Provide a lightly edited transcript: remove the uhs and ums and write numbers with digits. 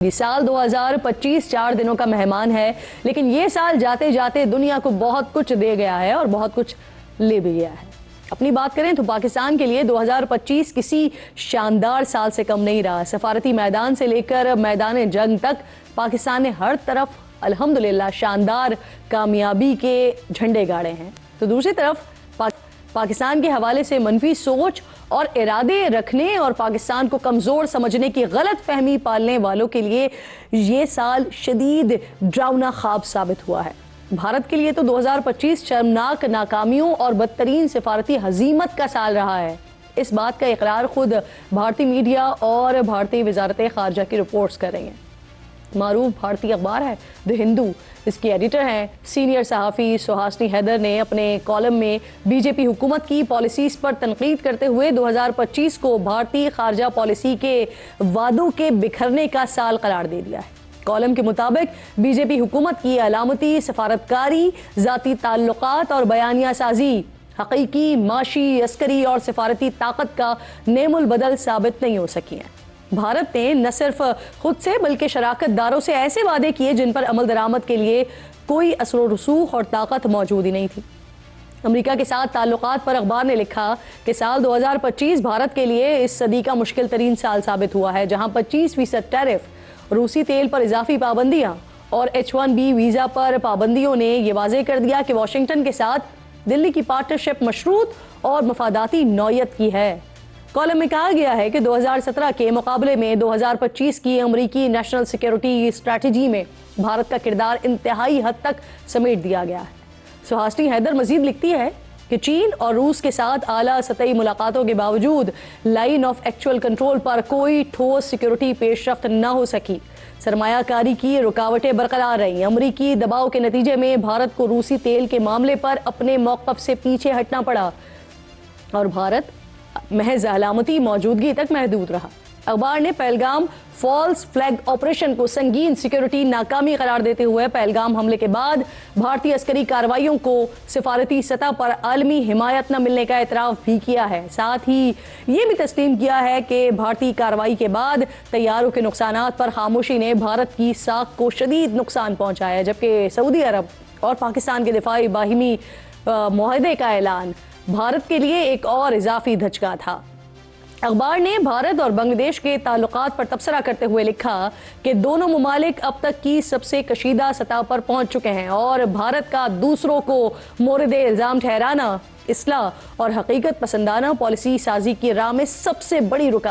साल 2025 4 दिनों का मेहमान है, लेकिन ये साल जाते जाते दुनिया को बहुत कुछ दे गया है और बहुत कुछ ले भी गया है। अपनी बात करें तो पाकिस्तान के लिए 2025 किसी शानदार साल से कम नहीं रहा। सफारती मैदान से लेकर मैदान जंग तक पाकिस्तान ने हर तरफ अल्हम्दुलिल्लाह शानदार कामयाबी के झंडे गाड़े हैं। तो दूसरी तरफ पाकिस्तान के हवाले से मनफी सोच और इरादे रखने और पाकिस्तान को कमज़ोर समझने की गलत फहमी पालने वालों के लिए ये साल शदीद डरावना ख्वाब साबित हुआ है। भारत के लिए तो 2025 शर्मनाक नाकामियों और बदतरीन सिफारती हजीमत का साल रहा है। इस बात का इकरार खुद भारतीय मीडिया और भारतीय वजारत खारजा की रिपोर्ट्स कर रही हैं। मारूफ भारतीय अखबार है द हिंदू, इसकी एडिटर हैं सीनियर सहाफ़ी सुहासनी हैदर ने अपने कॉलम में बीजेपी हुकूमत की पॉलिसीज़ पर तनकीद करते हुए 2025 को भारतीय खारजा पॉलिसी के वादों के बिखरने का साल करार दे दिया है। कॉलम के मुताबिक बीजेपी हुकूमत की अलामती सफारतकारी, ज़ाती ताल्लुकात और बयानिया साजी हकीकी माशी, अस्करी और सिफारती ताकत का नेमुल बदल साबित नहीं हो सकी हैं। भारत ने न सिर्फ खुद से बल्कि शराकत दारों से ऐसे वादे किए जिन पर अमल दरामद के लिए कोई असर रसूख और ताकत मौजूद ही नहीं थी। अमेरिका के साथ ताल्लुकात पर अखबार ने लिखा कि साल 2025 भारत के लिए इस सदी का मुश्किल तरीन साल साबित हुआ है, जहां 25% टैरिफ, रूसी तेल पर इजाफी पाबंदियां और H1B वीज़ा पर पाबंदियों ने यह वाज़ेह कर दिया कि वाशिंगटन के साथ दिल्ली की पार्टनरशिप मशरूत और मफादाती नौयत की है। कॉलम में कहा गया है कि 2017 के मुकाबले में 2025 की अमेरिकी नेशनल सिक्योरिटी स्ट्रैटेजी में भारत का किरदार इंतहाई हद तक समेट दिया गया है। सुहासनी हैदर मजीद लिखती है कि चीन और रूस के साथ आला सतही मुलाकातों के बावजूद लाइन ऑफ एक्चुअल कंट्रोल पर कोई ठोस सिक्योरिटी पेशरफ्त न हो सकी। सरमायाकारी की रुकावटें बरकरार रहीं। अमेरिकी दबाव के नतीजे में भारत को रूसी तेल के मामले पर अपने मौक़िफ़ से पीछे हटना पड़ा और भारत महज अलामती मौजूदगी तक महदूद रहा। अखबार ने पहलगाम फॉल्स फ्लैग ऑपरेशन को संगीन सिक्योरिटी नाकामी करार देते हुए पहलगाम हमले के बाद भारतीय अस्करी कार्रवाइयों को सिफारती सतह पर आलमी हिमायत न मिलने का एतराफ़ भी किया है। साथ ही ये भी तस्लीम किया है कि भारतीय कार्रवाई के बाद तैयारों के नुकसानात पर खामोशी ने भारत की साख को शदीद नुकसान पहुंचाया है, जबकि सऊदी अरब और पाकिस्तान के दिफाई बाहिमी मुआहदे का ऐलान भारत के लिए एक और इजाफी धचका था। अखबार ने भारत और बांग्लादेश के ताल्लुकात पर तबसरा करते हुए लिखा कि दोनों मुमालिक अब तक की सबसे कशीदा सतह पर पहुंच चुके हैं और भारत का दूसरों को मोरदे इल्ज़ाम ठहराना इस्लाह और हकीकत पसंदाना पॉलिसी साजी की राह में सबसे बड़ी रुकावट